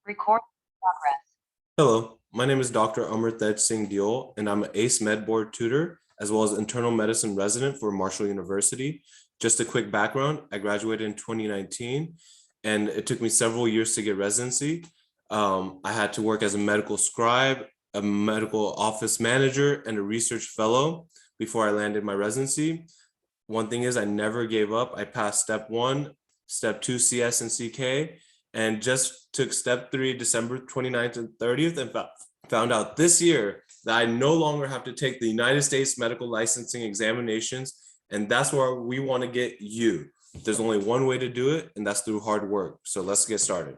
Record progress. Hello, my name is Dr. Amartej Singh Deol, and I'm an ACE Med Board tutor, as well as internal medicine resident for Marshall University. Just a quick background, I graduated in 2019, and it took me several years to get residency. I had to work as a medical scribe, a medical office manager, and a research fellow before I landed my residency. One thing is I never gave up. I passed step 1, step 2 CS and CK, and just took step 3 December 29th and 30th and found out this year that I no longer have to take the United States medical licensing examinations, and that's where we want to get you. There's only one way to do it, and that's through hard work. So let's get started.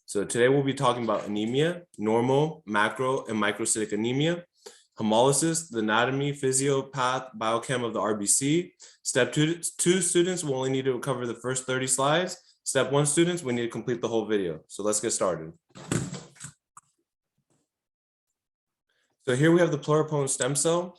So today we'll be talking about anemia, normal, macro, and microcytic anemia, hemolysis, the anatomy, physio, path, biochem of the RBC. Step 2 students will only need to cover the first 30 slides. Step 1 students, we need to complete the whole video. So let's get started. So here we have the pluripotent stem cell.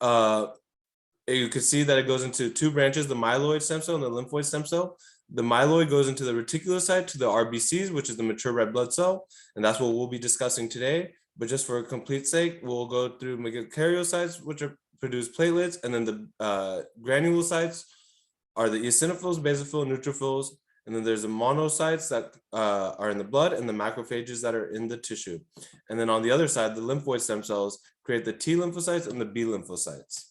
You can see that it goes into 2 branches, the myeloid stem cell and the lymphoid stem cell. The myeloid goes into the reticulocyte to the RBCs, which is the mature red blood cell. And that's what we'll be discussing today. But just for a complete sake, we'll go through megakaryocytes, which produce platelets. And then the granulocytes are the eosinophils, basophils, neutrophils. And then there's the monocytes that are in the blood and the macrophages that are in the tissue. And then on the other side, the lymphoid stem cells create the T lymphocytes and the B lymphocytes.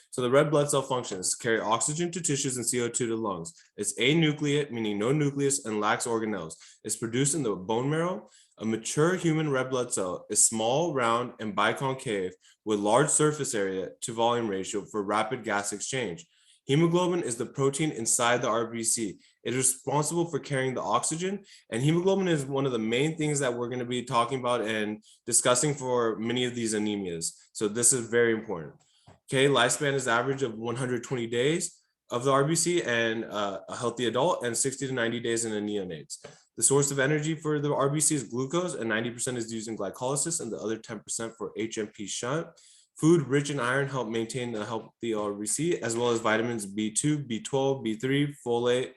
So the red blood cell functions carry oxygen to tissues and CO2 to lungs. It's anucleate, meaning no nucleus, and lacks organelles. It's produced in the bone marrow. A mature human red blood cell is small, round, and biconcave with large surface area to volume ratio for rapid gas exchange. Hemoglobin is the protein inside the RBC. It is responsible for carrying the oxygen, and hemoglobin is one of the main things that we're going to be talking about and discussing for many of these anemias. So this is very important. Okay, lifespan is average of 120 days of the RBC and a healthy adult, and 60 to 90 days in a neonates. The source of energy for the RBC is glucose, and 90% is used in glycolysis, and the other 10% for HMP shunt. Food rich in iron help maintain a healthy RBC, as well as vitamins B2, B12, B3, folate.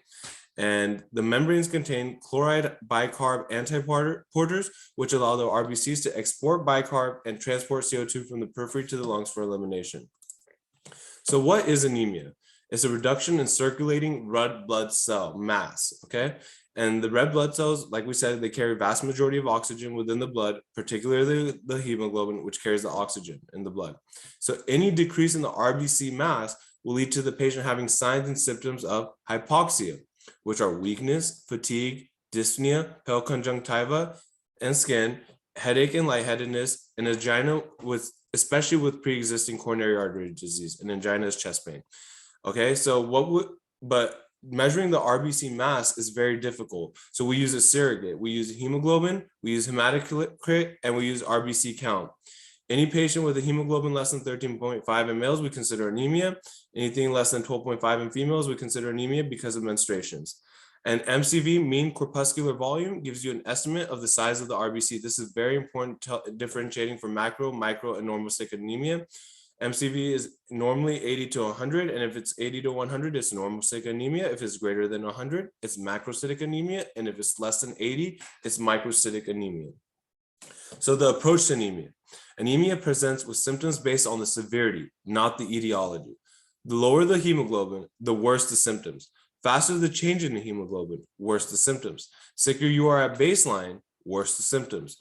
And the membranes contain chloride bicarb antiporters, which allow the RBCs to export bicarb and transport CO2 from the periphery to the lungs for elimination. So what is anemia? It's a reduction in circulating red blood cell mass, okay? And the red blood cells, like we said, they carry vast majority of oxygen within the blood, particularly the hemoglobin, which carries the oxygen in the blood. So any decrease in the RBC mass will lead to the patient having signs and symptoms of hypoxia, which are weakness, fatigue, dyspnea, pale conjunctiva and skin, headache and lightheadedness, and angina, especially with pre-existing coronary artery disease, and angina is chest pain. Okay, so but measuring the RBC mass is very difficult. So we use a surrogate. We use hemoglobin, we use hematocrit, and we use RBC count. Any patient with a hemoglobin less than 13.5 in males, we consider anemia. Anything less than 12.5 in females, we consider anemia because of menstruations. And MCV, mean corpuscular volume, gives you an estimate of the size of the RBC. This is very important differentiating from macro, micro, and normocytic anemia. MCV is normally 80 to 100, and if it's 80 to 100, it's normocytic anemia. If it's greater than 100, it's macrocytic anemia, and if it's less than 80, it's microcytic anemia. So the approach to anemia. Anemia presents with symptoms based on the severity, not the etiology. The lower the hemoglobin, the worse the symptoms. Faster the change in the hemoglobin, worse the symptoms. Sicker you are at baseline, worse the symptoms.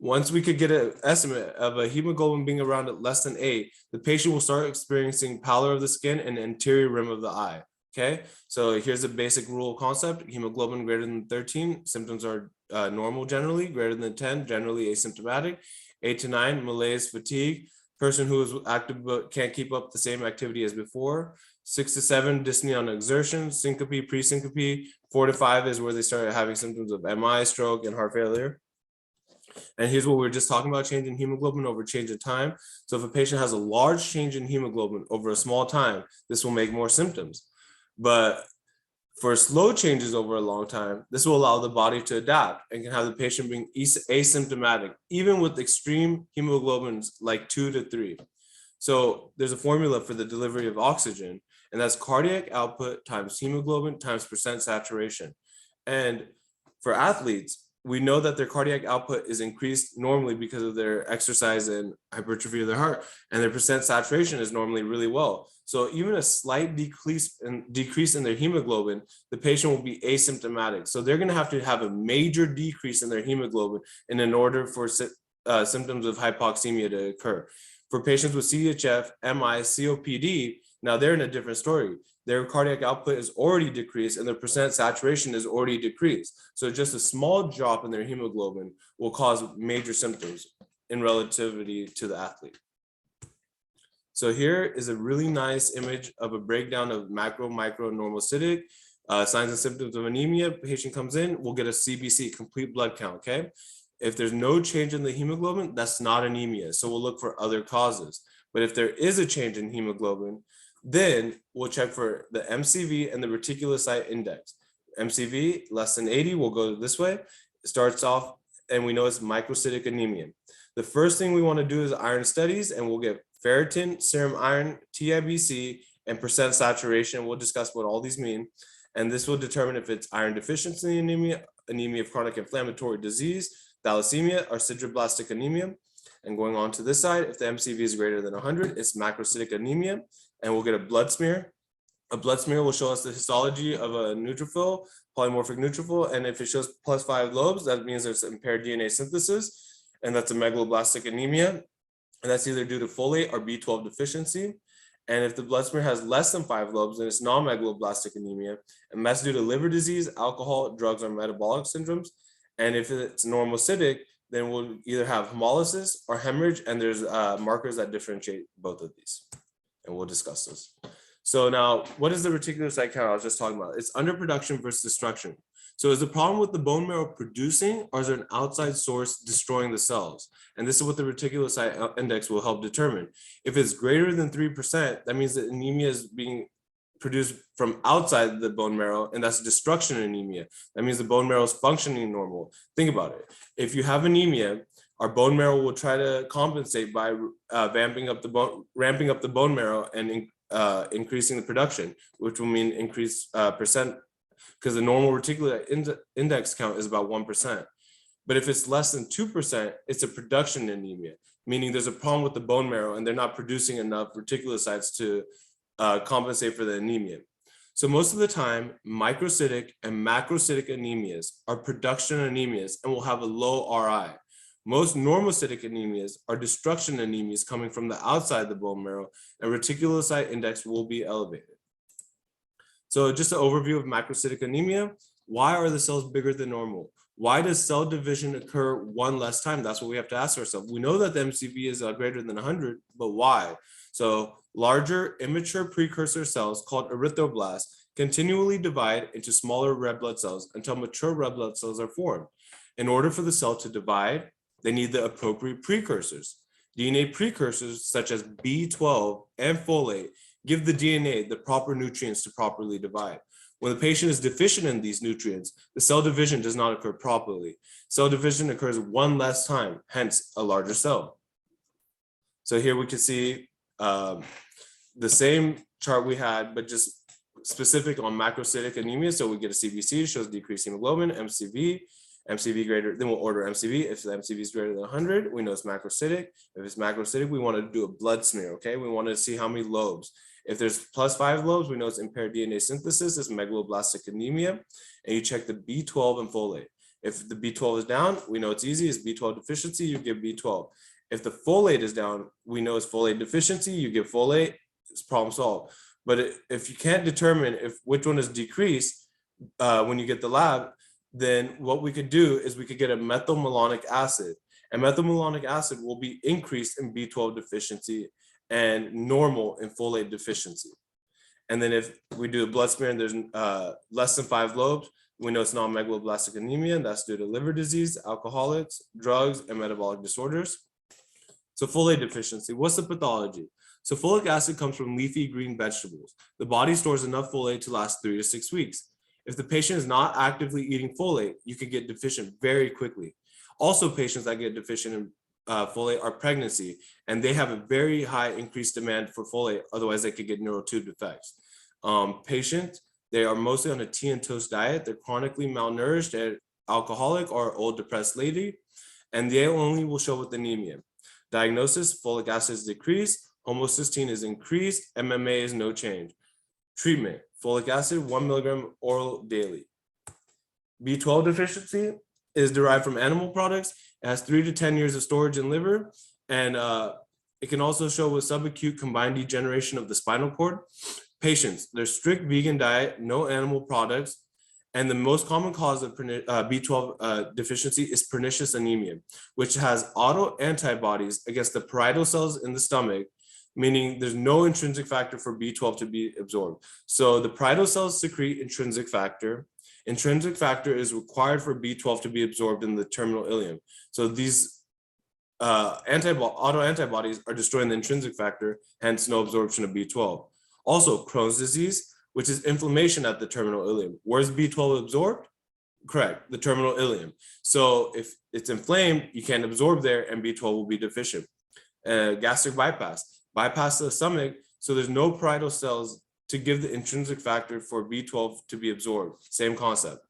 Once we could get an estimate of a hemoglobin being around less than 8, the patient will start experiencing pallor of the skin and anterior rim of the eye. Okay, so here's a basic rule of concept. Hemoglobin greater than 13, symptoms are normal generally. Greater than 10, generally asymptomatic. 8 to 9, malaise, fatigue. Person who is active but can't keep up the same activity as before. 6 to 7, dyspnea on exertion, syncope, pre-syncope. 4 to 5 is where they start having symptoms of MI, stroke, and heart failure. And here's what we were just talking about, change in hemoglobin over change in time. So if a patient has a large change in hemoglobin over a small time, this will make more symptoms. But for slow changes over a long time, this will allow the body to adapt and can have the patient being asymptomatic, even with extreme hemoglobins like 2 to 3. So there's a formula for the delivery of oxygen, and that's cardiac output times hemoglobin times percent saturation. And For athletes, we know that their cardiac output is increased normally because of their exercise and hypertrophy of their heart, and their percent saturation is normally really well. So even a slight decrease in their hemoglobin, the patient will be asymptomatic. So they're going to have a major decrease in their hemoglobin in order for symptoms of hypoxemia to occur. For patients with CHF, MI, COPD, now they're in a different story. Their cardiac output is already decreased and their percent saturation is already decreased. So just a small drop in their hemoglobin will cause major symptoms in relativity to the athlete. So here is a really nice image of a breakdown of macro, micro, normocytic signs and symptoms of anemia. Patient comes in, we'll get a CBC, complete blood count, okay? If there's no change in the hemoglobin, that's not anemia. So we'll look for other causes. But if there is a change in hemoglobin, then we'll check for the MCV and the reticulocyte index. MCV less than 80 will go this way. It starts off, and we know it's microcytic anemia. The first thing we want to do is iron studies, and we'll get ferritin, serum iron, TIBC, and percent saturation. We'll discuss what all these mean. And this will determine if it's iron deficiency anemia, anemia of chronic inflammatory disease, thalassemia, or sideroblastic anemia. And going on to this side, if the MCV is greater than 100, it's macrocytic anemia. And we'll get a blood smear. A blood smear will show us the histology of a neutrophil, polymorphic neutrophil. And if it shows +5 lobes, that means there's impaired DNA synthesis. And that's a megaloblastic anemia. And that's either due to folate or B12 deficiency. And if the blood smear has less than 5 lobes, then it's non-megaloblastic anemia. And that's due to liver disease, alcohol, drugs, or metabolic syndromes. And if it's normocytic, then we'll either have hemolysis or hemorrhage. And there's markers that differentiate both of these. And we'll discuss those. So now, what is the reticulocyte count I was just talking about? It's underproduction versus destruction. So is the problem with the bone marrow producing, or is there an outside source destroying the cells? And this is what the reticulocyte index will help determine. If it's greater than 3%, that means that anemia is being produced from outside the bone marrow, and that's destruction anemia. That means the bone marrow is functioning normal. Think about it. If you have anemia, our bone marrow will try to compensate by ramping up the bone marrow and increasing the production, which will mean increased percent, because the normal reticular index count is about 1%. But if it's less than 2%, it's a production anemia, meaning there's a problem with the bone marrow and they're not producing enough reticulocytes to compensate for the anemia. So most of the time, microcytic and macrocytic anemias are production anemias and will have a low RI. Most normocytic anemias are destruction anemias coming from the outside the bone marrow, and reticulocyte index will be elevated. So just an overview of macrocytic anemia. Why are the cells bigger than normal? Why does cell division occur one less time? That's what we have to ask ourselves. We know that the MCV is greater than 100, but why? So larger immature precursor cells called erythroblasts continually divide into smaller red blood cells until mature red blood cells are formed. In order for the cell to divide, they need the appropriate precursors. DNA precursors such as B12 and folate give the DNA the proper nutrients to properly divide. When the patient is deficient in these nutrients, the cell division does not occur properly. Cell division occurs one less time, hence a larger cell. So here we can see the same chart we had, but just specific on macrocytic anemia. So we get a CBC, shows decreased hemoglobin, MCV greater, then we'll order MCV. If the MCV is greater than 100, we know it's macrocytic. If it's macrocytic, we want to do a blood smear, okay? We want to see how many lobes. If there's +5 lobes, we know it's impaired DNA synthesis, it's megaloblastic anemia, and you check the B12 and folate. If the B12 is down, we know it's easy, it's B12 deficiency, you give B12. If the folate is down, we know it's folate deficiency, you give folate, it's problem solved. But if you can't determine which one is decreased when you get the lab, then what we could do is we could get a methylmalonic acid, and methylmalonic acid will be increased in B12 deficiency and normal in folate deficiency. And then if we do a blood smear and there's less than 5 lobes, we know it's non-megaloblastic anemia, and that's due to liver disease, alcoholics, drugs, and metabolic disorders. So folate deficiency, what's the pathology? So folic acid comes from leafy green vegetables. The body stores enough folate to last 3 to 6 weeks. If the patient is not actively eating folate, you could get deficient very quickly. Also, patients that get deficient in folate are pregnancy, and they have a very high increased demand for folate, otherwise they could get neural tube defects. Patients, they are mostly on a tea and toast diet, they're chronically malnourished, and alcoholic or old depressed lady. And the only will show with anemia. Diagnosis, folic acid is decreased, homocysteine is increased, MMA is no change. Treatment, folic acid, 1 milligram oral daily. B12 deficiency is derived from animal products. It has 3 to 10 years of storage in liver, and it can also show with subacute combined degeneration of the spinal cord. Patients, there's strict vegan diet, no animal products, and the most common cause of B12 deficiency is pernicious anemia, which has autoantibodies against the parietal cells in the stomach, meaning there's no intrinsic factor for B12 to be absorbed. So the parietal cells secrete intrinsic factor. Intrinsic factor is required for B12 to be absorbed in the terminal ileum. So these autoantibodies are destroying the intrinsic factor, hence no absorption of B12. Also, Crohn's disease, which is inflammation at the terminal ileum. Where's B12 absorbed? Correct, the terminal ileum. So if it's inflamed, you can't absorb there and B12 will be deficient. Gastric bypass the stomach, so there's no parietal cells to give the intrinsic factor for B12 to be absorbed. Same concept.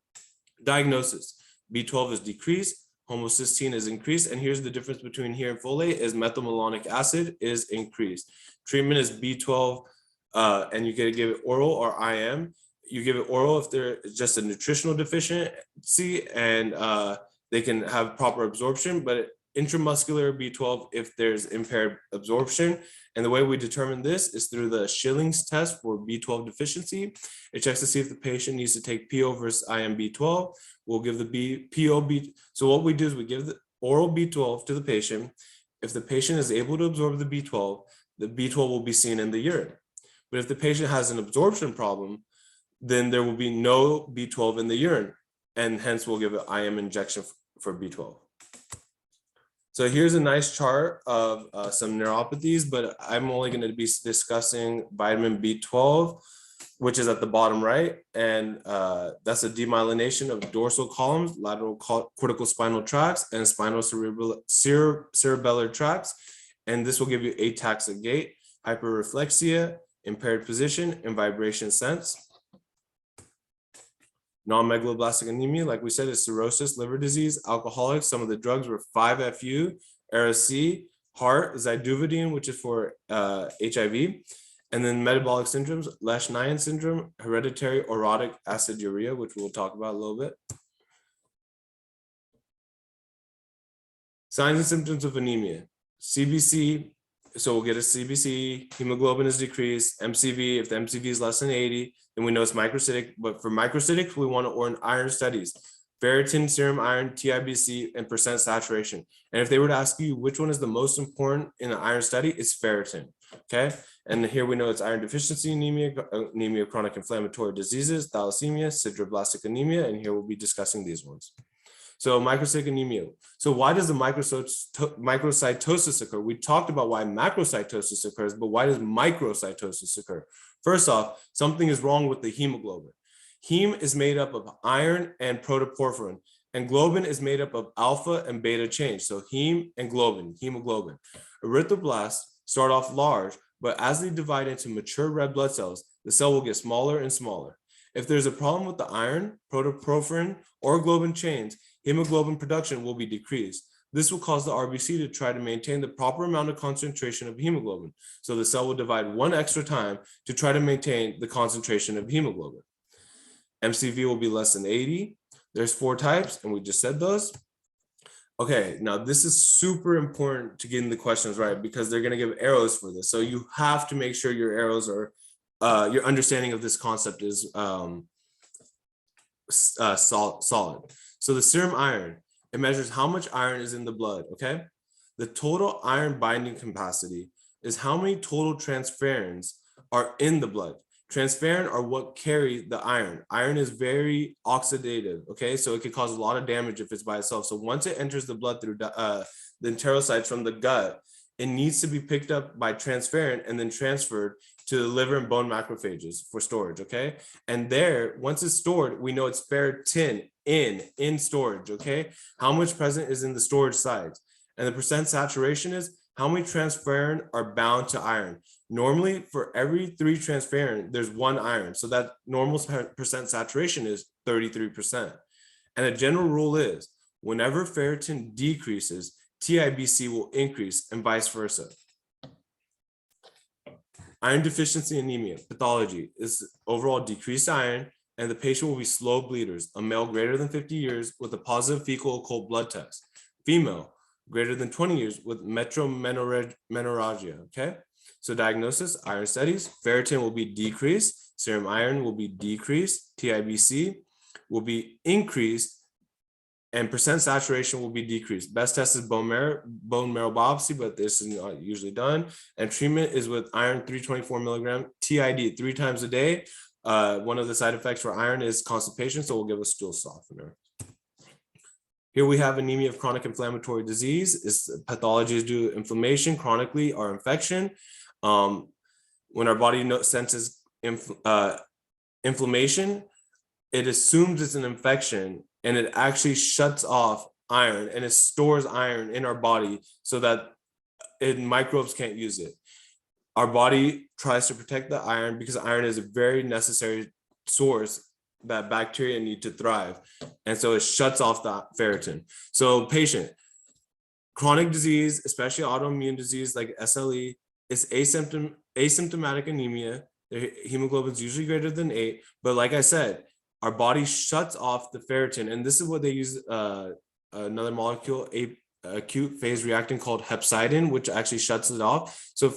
Diagnosis, B12 is decreased, homocysteine is increased, and here's the difference between here and folate is methylmalonic acid is increased. Treatment is B12, and you can give it oral or IM. You give it oral if there's just a nutritional deficiency and they can have proper absorption, but intramuscular B12 if there's impaired absorption. And the way we determine this is through the Schilling's test for B12 deficiency. It checks to see if the patient needs to take PO versus IM B12. We'll give the PO B. So what we do is we give the oral B12 to the patient. If the patient is able to absorb the B12 will be seen in the urine. But if the patient has an absorption problem, then there will be no B12 in the urine, and hence we'll give an IM injection for B12. So here's a nice chart of some neuropathies, but I'm only going to be discussing vitamin B12, which is at the bottom right, and that's a demyelination of dorsal columns, lateral cortical spinal tracts, and spinal cerebellar tracts, and this will give you ataxic gait, hyperreflexia, impaired position, and vibration sense. Non-megaloblastic anemia, like we said, is cirrhosis, liver disease, alcoholics. Some of the drugs were 5-FU, Ara-C, heart, ziduvudine, which is for HIV, and then metabolic syndromes, Lesch-Nyhan syndrome, hereditary orotic aciduria, which we'll talk about a little bit. Signs and symptoms of anemia, CBC, so we'll get a CBC, hemoglobin is decreased, MCV, if the MCV is less than 80, then we know it's microcytic, but for microcytics, we want to order iron studies, ferritin, serum iron, TIBC, and percent saturation. And if they were to ask you which one is the most important in an iron study, it's ferritin, okay? And here we know it's iron deficiency anemia, anemia of chronic inflammatory diseases, thalassemia, sideroblastic anemia, and here we'll be discussing these ones. So microcytic anemia. So why does the microcytosis occur? We talked about why macrocytosis occurs, but why does microcytosis occur? First off, something is wrong with the hemoglobin. Heme is made up of iron and protoporphyrin, and globin is made up of alpha and beta chains. So heme and globin, hemoglobin. Erythroblasts start off large, but as they divide into mature red blood cells, the cell will get smaller and smaller. If there's a problem with the iron, protoporphyrin, or globin chains, hemoglobin production will be decreased. This will cause the RBC to try to maintain the proper amount of concentration of hemoglobin. So the cell will divide one extra time to try to maintain the concentration of hemoglobin. MCV will be less than 80. There's 4 types, and we just said those. Okay, now this is super important to getting the questions right because they're going to give arrows for this. So you have to make sure your arrows are, your understanding of this concept is solid. So the serum iron, it measures how much iron is in the blood, okay? The total iron binding capacity is how many total transferrins are in the blood. Transferrin are what carry the iron. Iron is very oxidative, okay? So it could cause a lot of damage if it's by itself. So once it enters the blood through the enterocytes from the gut, it needs to be picked up by transferrin and then transferred to the liver and bone macrophages for storage, okay? And there, once it's stored, we know it's ferritin in storage, okay? How much present is in the storage sites? And the percent saturation is how many transferrin are bound to iron. Normally, for every 3 transferrin, there's 1 iron. So that normal percent saturation is 33%. And a general rule is whenever ferritin decreases, TIBC will increase and vice versa. Iron deficiency anemia pathology is overall decreased iron, and the patient will be slow bleeders, a male greater than 50 years with a positive fecal occult blood test, female greater than 20 years with metromenoragia, okay? So diagnosis, iron studies, ferritin will be decreased, serum iron will be decreased, TIBC will be increased, and percent saturation will be decreased. Best test is bone marrow biopsy, but this is not usually done. And treatment is with iron 324 milligram, TID 3 times a day. One of the side effects for iron is constipation, so we'll give a stool softener. Here we have anemia of chronic inflammatory disease. Pathology is due to inflammation chronically or infection. When our body senses inflammation, it assumes it's an infection, and it actually shuts off iron, and it stores iron in our body so that microbes can't use it. Our body tries to protect the iron because iron is a very necessary source that bacteria need to thrive. And so it shuts off the ferritin. So patient, chronic disease, especially autoimmune disease like SLE, is asymptomatic anemia. The hemoglobin is usually greater than 8, but like I said, our body shuts off the ferritin, and this is what they use another molecule, acute phase reactant called hepcidin, which actually shuts it off. So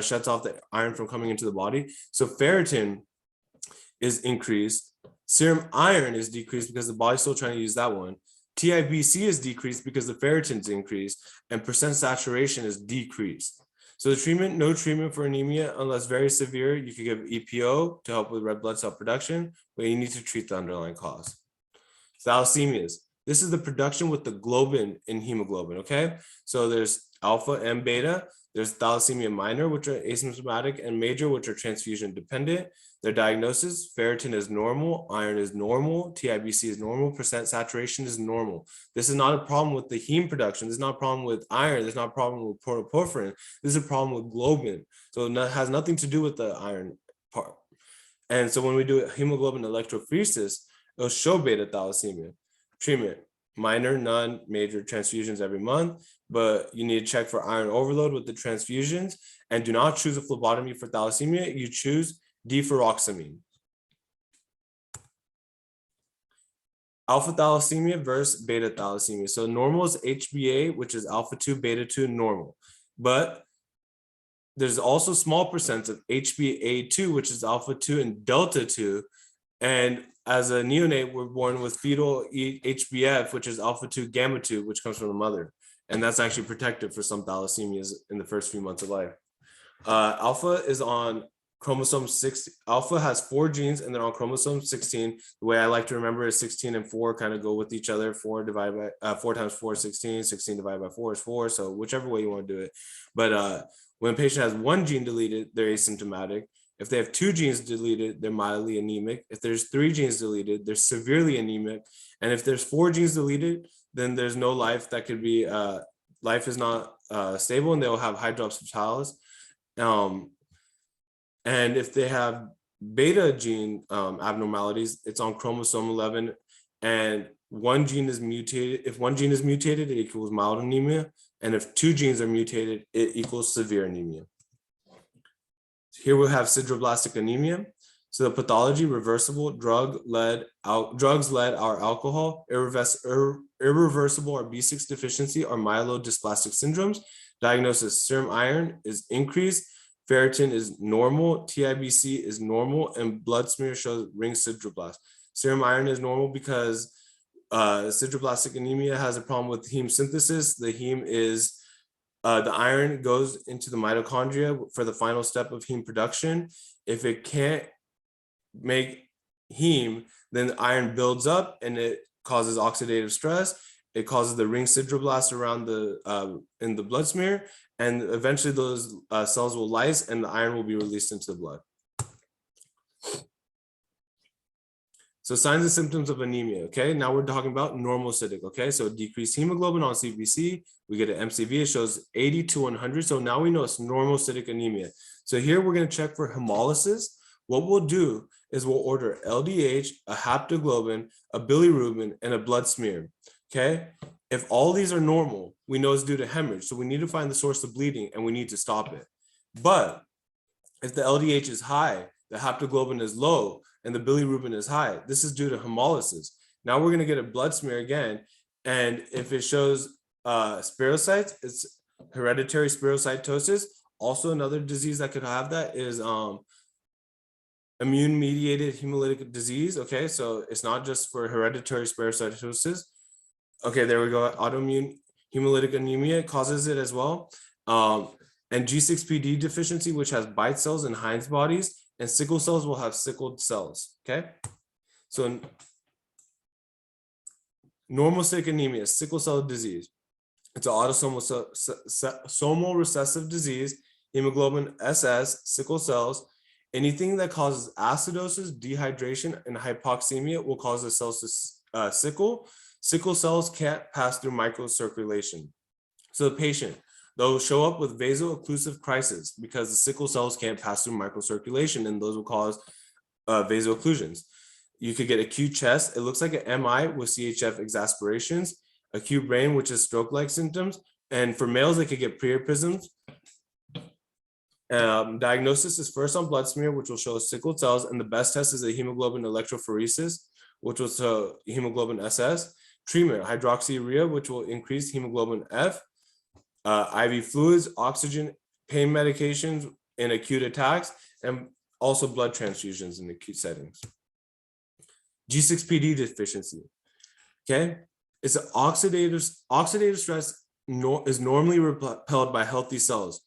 shuts off the iron from coming into the body. So ferritin is increased. Serum iron is decreased because the body's still trying to use that one. TIBC is decreased because the ferritin is increased, and percent saturation is decreased. So the treatment, no treatment for anemia unless very severe. You could give EPO to help with red blood cell production, but you need to treat the underlying cause. Thalassemias. This is the production with the globin in hemoglobin, okay? So there's alpha and beta. There's thalassemia minor, which are asymptomatic, and major, which are transfusion dependent. Their diagnosis, ferritin is normal, iron is normal, TIBC is normal, percent saturation is normal. This is not a problem with the heme production. This is not a problem with iron. This is not a problem with protoporphyrin. This is a problem with globin. So it has nothing to do with the iron part. And so when we do hemoglobin electrophoresis, it'll show beta thalassemia. Treatment, minor, none, major transfusions every month, but you need to check for iron overload with the transfusions, and do not choose a phlebotomy for thalassemia. You choose deferoxamine. Alpha thalassemia versus beta thalassemia. So normal is HbA, which is alpha 2, beta 2, normal. But there's also small percents of HbA2, which is alpha 2 and delta 2. And as a neonate, we're born with fetal HbF, which is alpha 2, gamma 2, which comes from the mother. And that's actually protective for some thalassemias in the first few months of life. Alpha is on chromosome 6. Alpha has 4 genes, and they're on chromosome 16. The way I like to remember is 16 and 4 kind of go with each other. 4 divided by 4 times 4 is 16. 16 divided by 4 is 4. So whichever way you want to do it. But when a patient has 1 gene deleted, they're asymptomatic. If they have 2 genes deleted, they're mildly anemic. If there's 3 genes deleted, they're severely anemic. And if there's 4 genes deleted, then there's no life that could be, life is not stable, and they'll have hydrops fetalis. And if they have beta gene abnormalities, it's on chromosome 11, and 1 gene is mutated. If 1 gene is mutated, it equals mild anemia. And if 2 genes are mutated, it equals severe anemia. Here we have sideroblastic anemia. So the pathology, reversible, drugs led our alcohol, irreversible or B6 deficiency or myelodysplastic syndromes. Diagnosis, serum iron is increased, ferritin is normal, TIBC is normal, and blood smear shows ring sideroblast. Serum iron is normal because sideroblastic anemia has a problem with heme synthesis. The heme is the iron goes into the mitochondria for the final step of heme production. If it can't make heme, then the iron builds up and it causes oxidative stress. It causes the ring sideroblast around the in the blood smear, and eventually those cells will lyse and the iron will be released into the blood. So signs and symptoms of anemia, okay? Now we're talking about normocytic, okay? So decreased hemoglobin on CBC, we get an MCV, it shows 80 to 100. So now we know it's normocytic anemia. So here we're gonna check for hemolysis. What we'll do is we'll order LDH, a haptoglobin, a bilirubin, and a blood smear, okay? If all these are normal, we know it's due to hemorrhage, so we need to find the source of bleeding and we need to stop it. But if the LDH is high, the haptoglobin is low, and the bilirubin is high, this is due to hemolysis. Now we're gonna get a blood smear again, and if it shows spirocytes, it's hereditary spirocytosis. Also, another disease that could have that is immune-mediated hemolytic disease. Okay, so it's not just for hereditary spirocytosis. Okay, there we go. Autoimmune hemolytic anemia causes it as well. And G6PD deficiency, which has bite cells and Heinz bodies, and sickle cells will have sickled cells. Okay, so normocytic anemia, sickle cell disease. It's an autosomal recessive disease, hemoglobin SS, sickle cells. Anything that causes acidosis, dehydration, and hypoxemia will cause the cells to sickle. Sickle cells can't pass through microcirculation. So the patient, they'll show up with vaso-occlusive crisis because the sickle cells can't pass through microcirculation, and those will cause vaso-occlusions. You could get acute chest. It looks like an MI with CHF exasperations, acute brain, which is stroke-like symptoms. And for males, they could get priapisms. Diagnosis is first on blood smear, which will show sickled cells, and the best test is a hemoglobin electrophoresis, which will show hemoglobin SS. Treatment, hydroxyurea, which will increase hemoglobin F. IV fluids, oxygen, pain medications in acute attacks, and also blood transfusions in acute settings. G6PD deficiency, okay? It's an oxidative stress is normally repelled by healthy cells.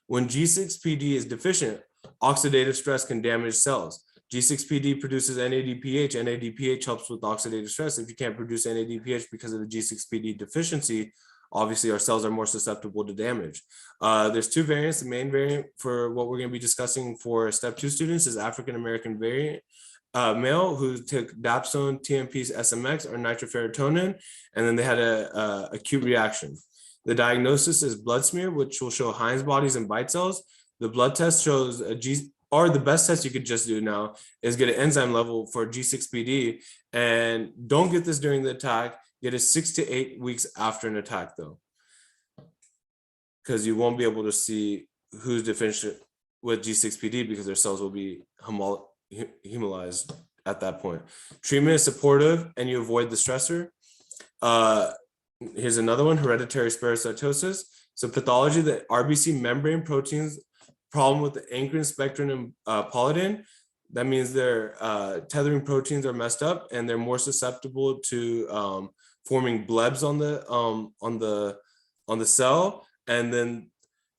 When G6PD is deficient, oxidative stress can damage cells. G6PD produces NADPH. NADPH helps with oxidative stress. If you can't produce NADPH because of the G6PD deficiency, obviously our cells are more susceptible to damage. There's two variants. The main variant for what we're going to be discussing for step 2 students is African-American variant. Male who took dapsone, TMP, SMX, or nitroferritonin, and then they had a acute reaction. The diagnosis is blood smear, which will show Heinz bodies and bite cells. The blood test shows or the best test you could just do now is get an enzyme level for G6PD, and don't get this during the attack. Get it 6 to 8 weeks after an attack though, because you won't be able to see who's deficient with G6PD because their cells will be hemolyzed at that point. Treatment is supportive and you avoid the stressor. Here's another one, hereditary spirocytosis. So pathology, the RBC membrane proteins, problem with the ankyrin, spectrin, and polydin. That means their tethering proteins are messed up and they're more susceptible to forming blebs on the cell. And then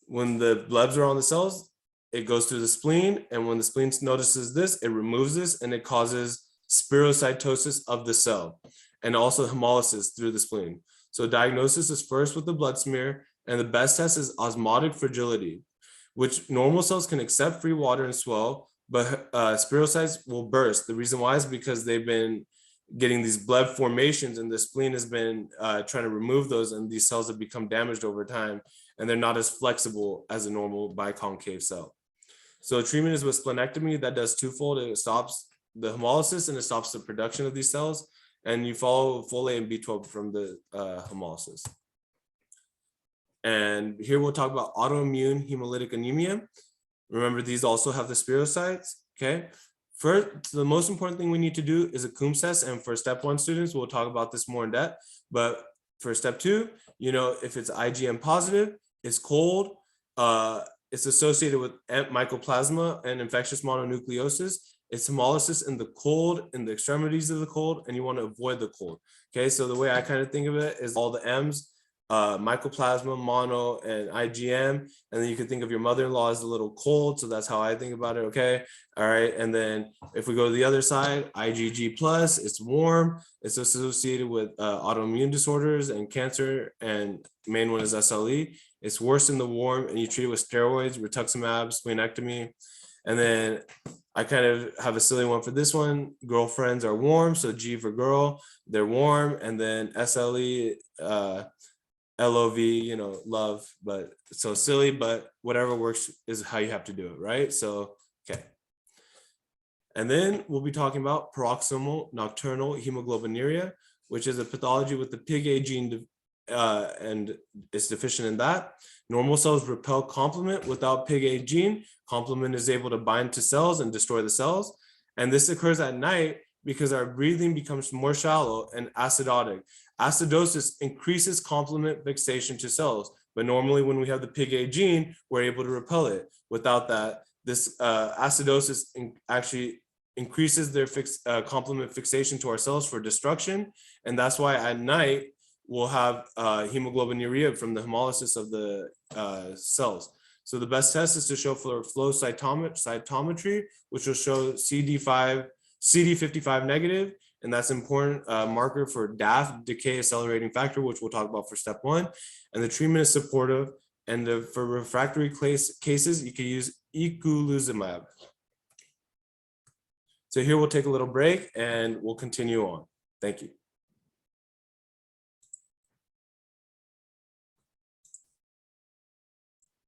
when the blebs are on the cells, it goes through the spleen. And when the spleen notices this, it removes this and it causes spirocytosis of the cell and also hemolysis through the spleen. So diagnosis is first with the blood smear, and the best test is osmotic fragility, which normal cells can accept free water and swell, but spirocytes will burst. The reason why is because they've been getting these bleb formations and the spleen has been trying to remove those, and these cells have become damaged over time and they're not as flexible as a normal biconcave cell. So treatment is with splenectomy. That does twofold. It stops the hemolysis and it stops the production of these cells, and you follow folate and B12 from the hemolysis. And here we'll talk about autoimmune hemolytic anemia. Remember, these also have the spirocytes, okay? First, the most important thing we need to do is a Coombs test. And for step 1 students, we'll talk about this more in depth. But for step 2, if it's IgM positive, it's cold, it's associated with mycoplasma and infectious mononucleosis. It's hemolysis in the cold, in the extremities of the cold, and you want to avoid the cold. Okay, so the way I kind of think of it is all the M's, mycoplasma, mono, and IgM, and then you can think of your mother-in-law as a little cold, so that's how I think about it. Okay, all right, and then if we go to the other side, IgG plus, it's warm, it's associated with autoimmune disorders and cancer, and main one is SLE. It's worse in the warm, and you treat it with steroids, rituximab, splenectomy. And then I kind of have a silly one for this one. Girlfriends are warm, so G for girl, they're warm. And then SLE, LOV, love, but so silly, but whatever works is how you have to do it, right? So, okay. And then we'll be talking about paroxysmal nocturnal hemoglobinuria, which is a pathology with the PIGA gene and it's deficient in that. Normal cells repel complement without PIGA gene. Complement is able to bind to cells and destroy the cells. And this occurs at night because our breathing becomes more shallow and acidotic. Acidosis increases complement fixation to cells, but normally when we have the PIGA gene, we're able to repel it. Without that, this acidosis actually increases their complement fixation to our cells for destruction. And that's why at night, we'll have hemoglobinuria from the hemolysis of the cells. So the best test is to show for flow cytometry, which will show CD55 negative, and that's an important marker for DAF, decay accelerating factor, which we'll talk about for step 1. And the treatment is supportive. And for refractory cases, you can use eculizumab. So here we'll take a little break and we'll continue on. Thank you.